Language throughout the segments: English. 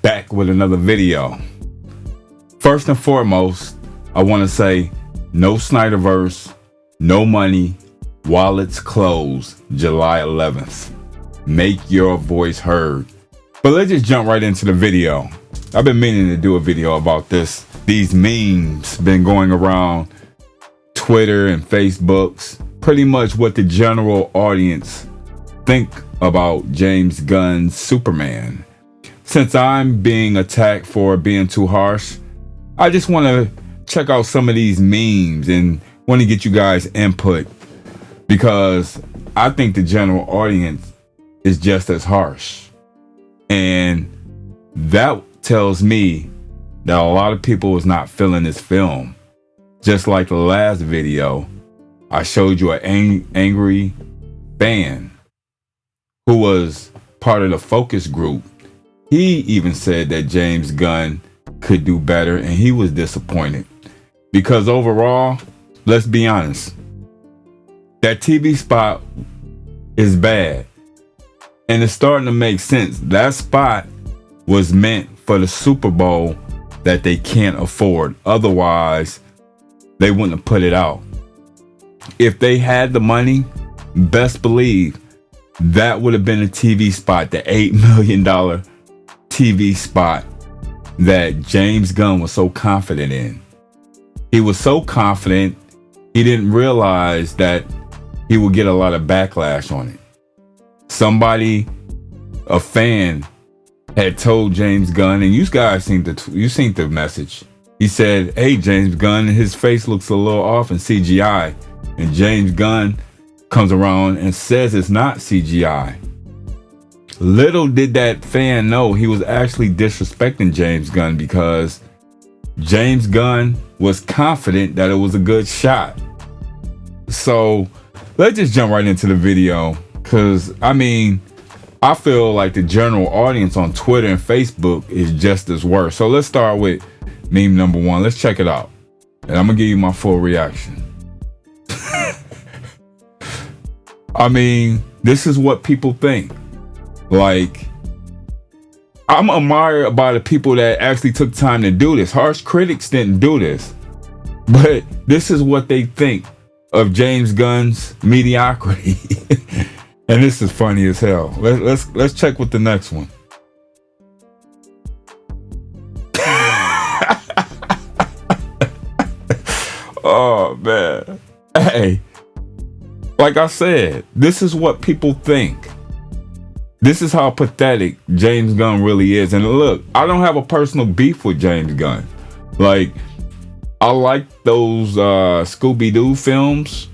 back with another video. First and foremost, I want to say no SNYDERVERSE, no money, wallets closed July 11th. Make your voice heard. But let's just jump right into the video. I've been meaning to do a video about this. These memes been going around Twitter and Facebooks, pretty much what the general audience think about James Gunn's Superman. Since I'm being attacked for being too harsh, I just want to check out some of these memes and want to get you guys input, because I think the general audience is just as harsh. And that tells me that a lot of people is not feeling this film. Just like the last video, I showed you an angry fan who was part of the focus group. He even said that James Gunn could do better, and he was disappointed. Because overall, let's be honest, that TV spot is bad. And it's starting to make sense. That spot was meant for the Super Bowl that they can't afford. Otherwise, they wouldn't have put it out. If they had the money, best believe that would have been a TV spot, the $8 million TV spot that James Gunn was so confident in. He was so confident, he didn't realize that he would get a lot of backlash on it. Somebody, a fan, had told James Gunn, and you guys seen the message. He said, "Hey, James Gunn, his face looks a little off in CGI." And James Gunn comes around and says it's not CGI. Little did that fan know he was actually disrespecting James Gunn, because James Gunn was confident that it was a good shot. So let's just jump right into the video, because I mean, I feel like the general audience on Twitter and Facebook is just as worse. So let's start with meme number one. Let's check it out, and I'm gonna give you my full reaction. I mean, this is what people think. Like, I'm admired by the people that actually took time to do this. Harsh critics didn't do this, but this is what they think of James Gunn's mediocrity. And this is funny as hell. Let's check with the next one. Oh man. Hey, like I said, this is what people think. This is how pathetic James Gunn really is. And look, I don't have a personal beef with James Gunn. Like, I like those Scooby-Doo films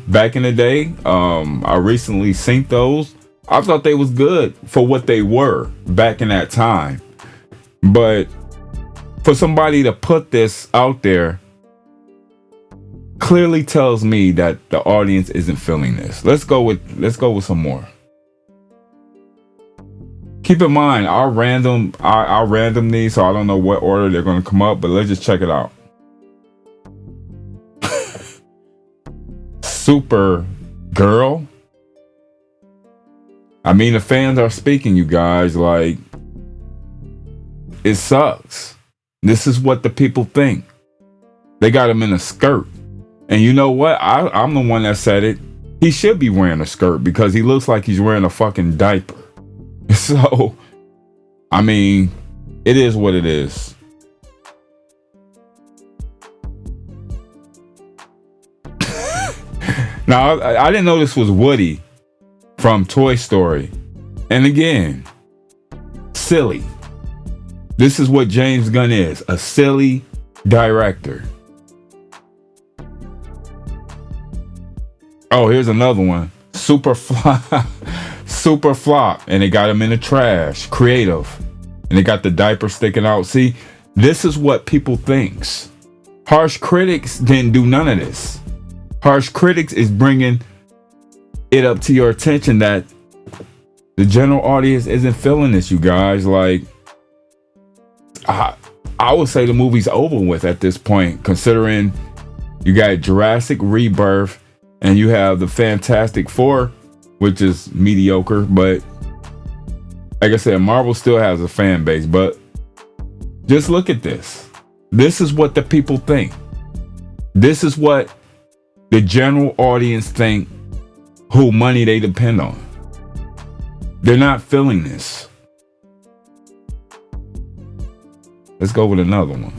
back in the day. I recently seen those. I thought they was good for what they were back in that time. But for somebody to put this out there clearly tells me that the audience isn't feeling this. Let's go with some more. Keep in mind, I'll random these, so I don't know what order they're going to come up, but let's just check it out. Super girl. I mean, the fans are speaking, you guys. Like, it sucks. This is what the people think. They got him in a skirt. And you know what? I'm the one that said it. He should be wearing a skirt, because he looks like he's wearing a fucking diaper. So, I mean, it is what it is. Now, I didn't know this was Woody from Toy Story. And again, silly. This is what James Gunn is, a silly director. Oh, here's another one. Super flop, and they got him in the trash. Creative, and they got the diaper sticking out. See, this is what people thinks. Harsh critics didn't do none of this. Harsh critics is bringing it up to your attention that the general audience isn't feeling this, you guys. Like, I would say the movie's over with at this point, considering you got Jurassic Rebirth and you have the Fantastic Four, which is mediocre, but Like I said, Marvel still has a fan base, but just look at this. This is what the people think. This is what the general audience think, who money they depend on. They're not feeling this. Let's go with another one.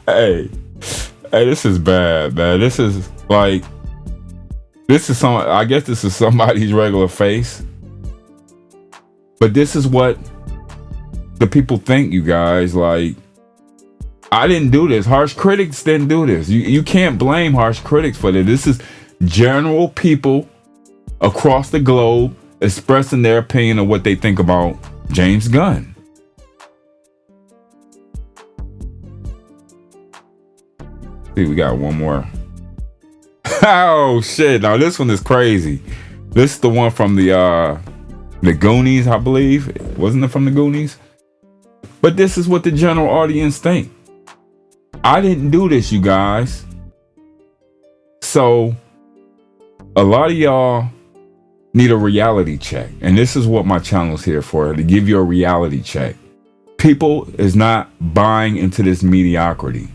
Hey, this is bad, man. This is I guess this is somebody's regular face. But this is what the people think, you guys. Like, I didn't do this. Harsh critics didn't do this. You can't blame harsh critics for this. This is general people across the globe expressing their opinion of what they think about James Gunn. See, we got one more. Oh shit! Now this one is crazy. This is the one from the Goonies, I believe. Wasn't it from the Goonies? But this is what the general audience think. I didn't do this, you guys. So a lot of y'all need a reality check, and this is what my channel is here for, to give you a reality check. People is not buying into this mediocrity.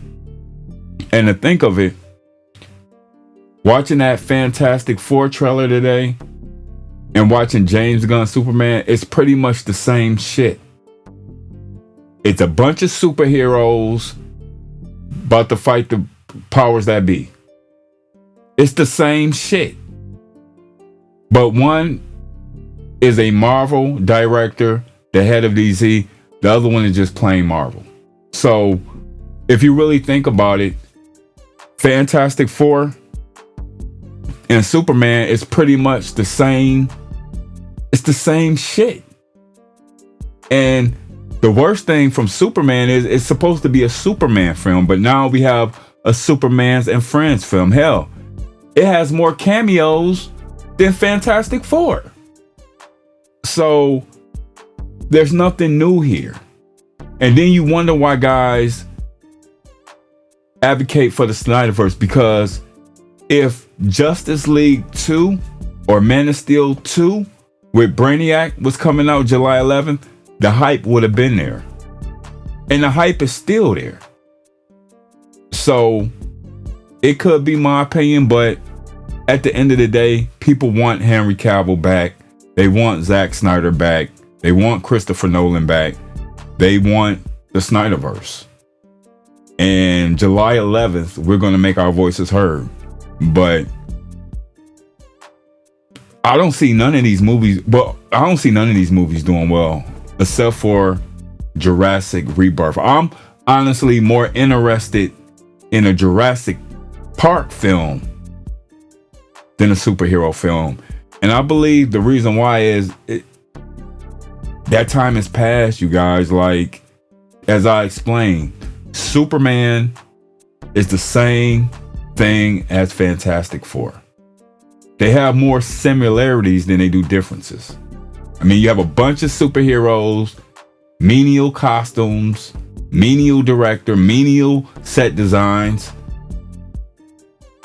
And to think of it, watching that Fantastic Four trailer today and watching James Gunn Superman, it's pretty much the same shit. It's a bunch of superheroes about to fight the powers that be. It's the same shit. But one is a Marvel director, the head of DC. The other one is just plain Marvel. So if you really think about it, Fantastic Four and Superman is pretty much the same. It's the same shit. And the worst thing from Superman is it's supposed to be a Superman film, but now we have a Superman's and Friends film. Hell, it has more cameos than Fantastic Four. So there's nothing new here. And then you wonder why guys advocate for the Snyderverse, because if Justice League 2 or Man of Steel 2 with Brainiac was coming out July 11th, the hype would have been there. And the hype is still there. So it could be my opinion, but at the end of the day, people want Henry Cavill back. They want Zack Snyder back. They want Christopher Nolan back. They want the Snyderverse. And July 11th, we're going to make our voices heard. But I don't see none of these movies. Well, I don't see none of these movies doing well, except for Jurassic Rebirth. I'm honestly more interested in a Jurassic Park film than a superhero film. And I believe the reason why is that time has passed, you guys. Like, as I explained, Superman is the same thing as Fantastic Four. They have more similarities than they do differences. I mean, you have a bunch of superheroes, menial costumes, menial director, menial set designs.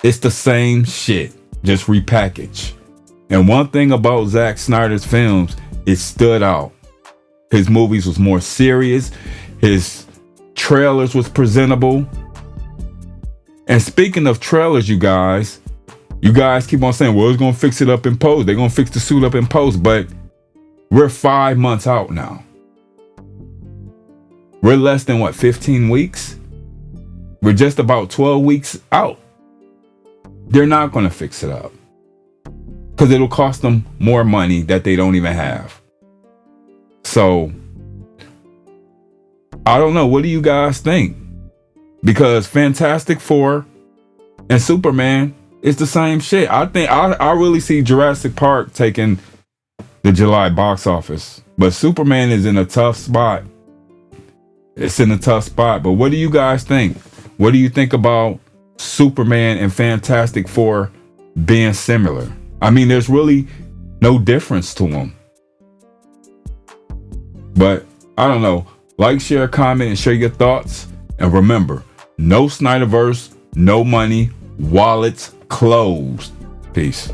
It's the same shit, just repackaged. And one thing about Zack Snyder's films, it stood out. His movies was more serious. His trailers was presentable. And speaking of trailers, you guys keep on saying, well, it's going to fix it up in post. They're going to fix the suit up in post. But we're 5 months out now. We're less than, 15 weeks? We're just about 12 weeks out. They're not going to fix it up, because it'll cost them more money that they don't even have. So, I don't know. What do you guys think? Because Fantastic Four and Superman is the same shit. I think I really see Jurassic Park taking the July box office. But Superman is in a tough spot. It's in a tough spot. But what do you guys think? What do you think about Superman and Fantastic Four being similar? I mean, there's really no difference to them. But I don't know. Like, share, comment, and share your thoughts. And remember, no Snyderverse, no money, wallets closed. Peace.